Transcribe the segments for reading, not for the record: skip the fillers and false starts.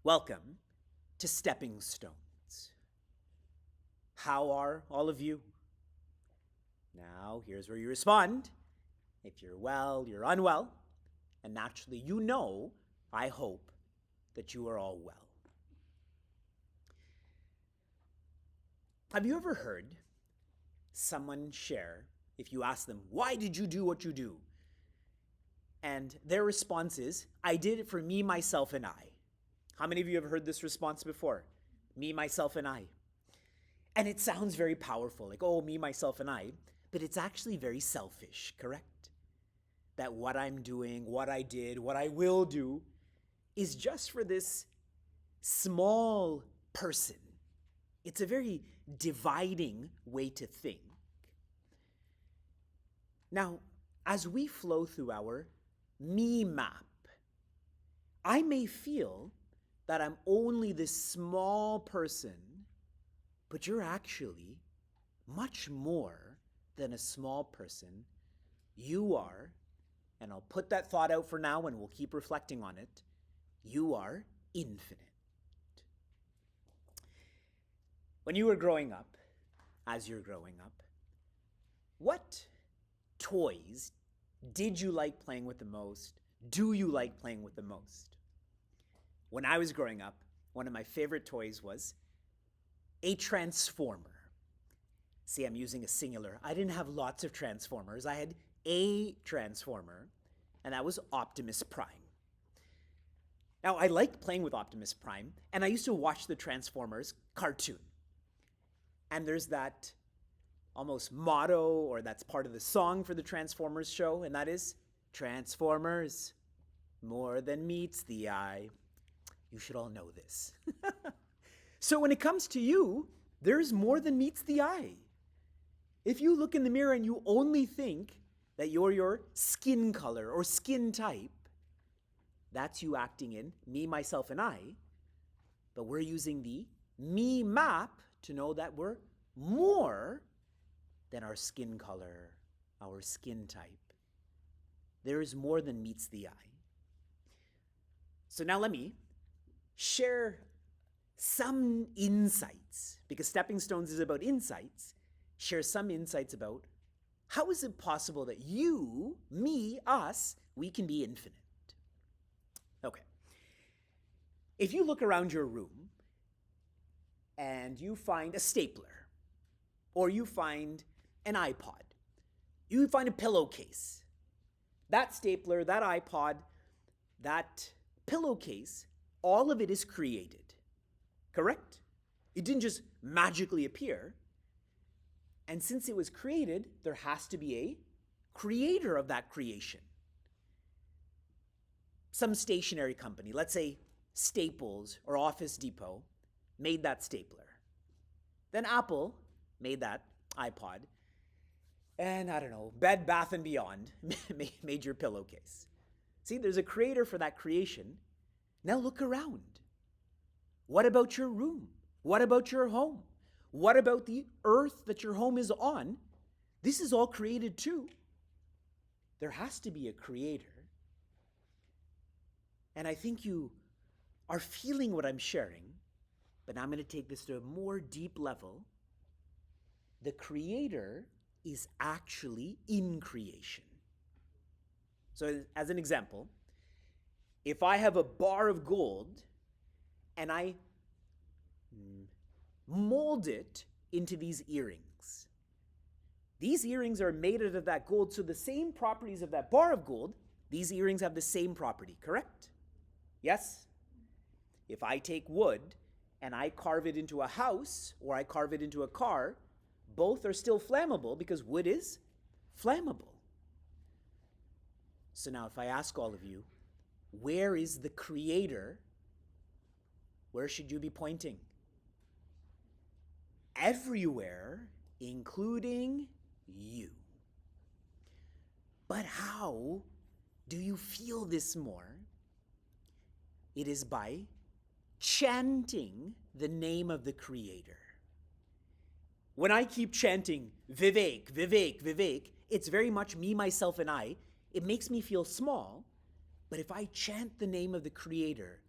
Welcome to Stepping Stones. How are all of you? Now, here's where you respond. If you're well, you're unwell. And naturally, you know, I hope, that you are all well. Have you ever heard someone share, if you ask them, why did you do what you do? And their response is, I did it for me, myself, and I. How many of you have heard this response before? Me, myself, and I. And it sounds very powerful, like, oh, me, myself, and I. But it's actually very selfish, correct? That what I'm doing, what I did, what I will do is just for this small person. It's a very dividing way to think. Now, as we flow through our me map, I may feel that I'm only this small person, but you're actually much more than a small person. You are, and I'll put that thought out for now and we'll keep reflecting on it, you are infinite. When you were growing up, as you're growing up, what toys did you like playing with the most? Do you like playing with the most? When I was growing up, one of my favorite toys was a transformer. See, I'm using a singular. I didn't have lots of transformers. I had a transformer, and that was Optimus Prime. Now, I liked playing with Optimus Prime, and I used to watch the Transformers cartoon. And there's that almost motto, or that's part of the song for the Transformers show, and that is, Transformers, more than meets the eye. You should all know this. So when it comes to you, there's more than meets the eye. If you look in the mirror and you only think that you're your skin color or skin type, that's you acting in me, myself, and I. But we're using the me map to know that we're more than our skin color, our skin type. There is more than meets the eye. So now let me share some insights, because Stepping Stones is about insights, share some insights about how is it possible that you, me, us, we can be infinite. Okay. If you look around your room and you find a stapler, or you find an iPod, you find a pillowcase, that stapler, that iPod, that pillowcase, all of it is created, correct? It didn't just magically appear. And since it was created, there has to be a creator of that creation. Some stationery company, let's say Staples or Office Depot, made that stapler. Then Apple made that iPod. And I don't know, Bed Bath & Beyond made your pillowcase. See, there's a creator for that creation. Now look around. What about your room? What about your home? What about the earth that your home is on? This is all created too. There has to be a creator. And I think you are feeling what I'm sharing, but I'm going to take this to a more deep level. The creator is actually in creation. So as an example, if I have a bar of gold and I mold it into these earrings. These earrings are made out of that gold, so the same properties of that bar of gold, these earrings have the same property, correct? Yes? If I take wood and I carve it into a house or I carve it into a car, both are still flammable because wood is flammable. So now if I ask all of you, where is the creator? Where should you be pointing? Everywhere, including you. But how do you feel this more? It is by chanting the name of the Creator. When I keep chanting Vivek, Vivek, Vivek, it's very much me, myself, and I. It makes me feel small, but if I chant the name of the Creator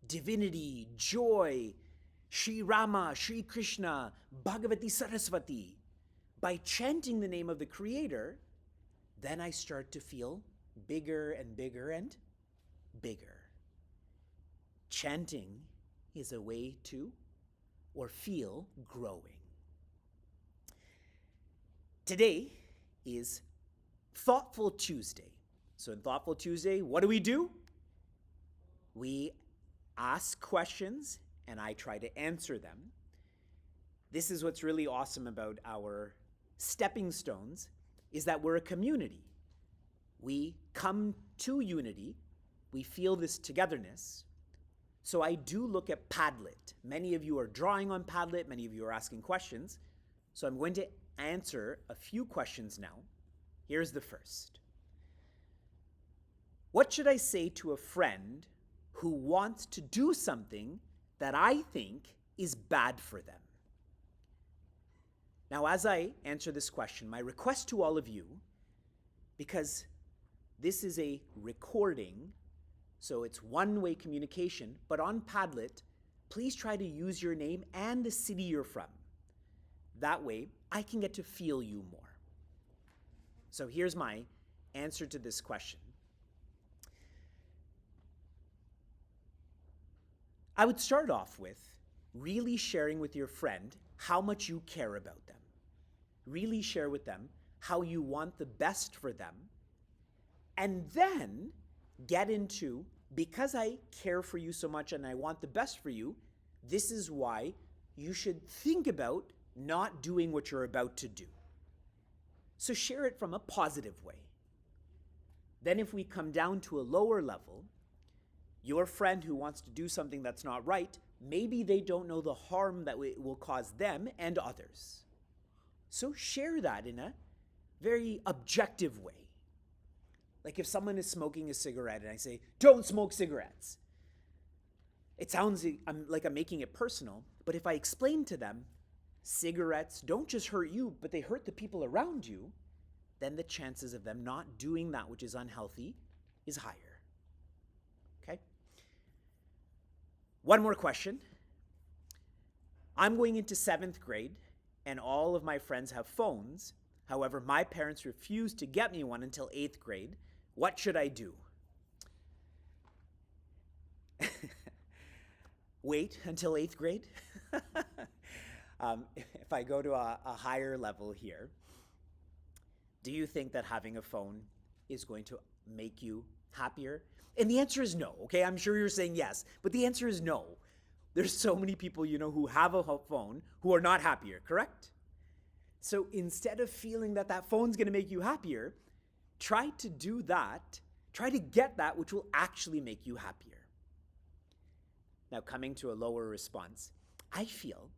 divinity, joy, Sri Rama, Sri Krishna, Bhagavati Saraswati, by chanting the name of the Creator, then I start to feel bigger and bigger and bigger. Chanting is a way to or feel growing. Today is Thoughtful Tuesday. So in Thoughtful Tuesday, what do? We ask questions and I try to answer them. This is what's really awesome about our stepping stones, is that we're a community. We come to unity. We feel this togetherness. So I do look at Padlet. Many of you are drawing on Padlet. Many of you are asking questions. So I'm going to answer a few questions now. Here's the first. What should I say to a friend who wants to do something that I think is bad for them? Now, as I answer this question, my request to all of you, because this is a recording, so it's one-way communication, but on Padlet, please try to use your name and the city you're from. That way, I can get to feel you more. So here's my answer to this question. I would start off with really sharing with your friend how much you care about them. Really share with them how you want the best for them. And then get into, because I care for you so much and I want the best for you, this is why you should think about not doing what you're about to do. So share it from a positive way. Then if we come down to a lower level, your friend who wants to do something that's not right, maybe they don't know the harm that it will cause them and others. So share that in a very objective way. Like if someone is smoking a cigarette and I say, don't smoke cigarettes. It sounds like I'm making it personal, but if I explain to them, cigarettes don't just hurt you, but they hurt the people around you, then the chances of them not doing that which is unhealthy is higher. Okay? One more question. I'm going into 7th grade and all of my friends have phones. However, my parents refused to get me one until 8th grade. What should I do? Wait until 8th grade? If I go to a higher level here, do you think that having a phone is going to make you happier? And the answer is no, okay? I'm sure you're saying yes, but the answer is no. There's so many people you know who have a phone who are not happier, correct? So instead of feeling that that phone's gonna make you happier, try to do that, try to get that which will actually make you happier. Now coming to a lower response, I feel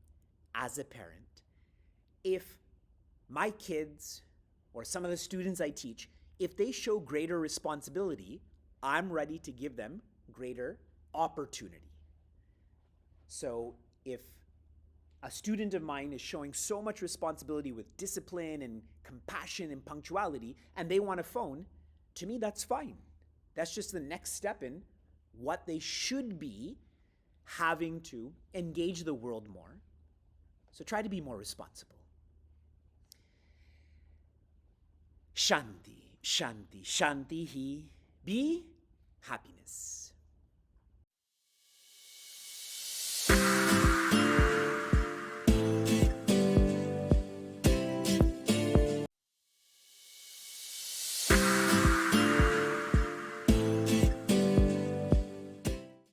as a parent, if my kids or some of the students I teach, if they show greater responsibility, I'm ready to give them greater opportunity. So if a student of mine is showing so much responsibility with discipline and compassion and punctuality, and they want a phone, to me that's fine. That's just the next step in what they should be having to engage the world more. So try to be more responsible. Shanti, shanti, shanti hi. Be happiness.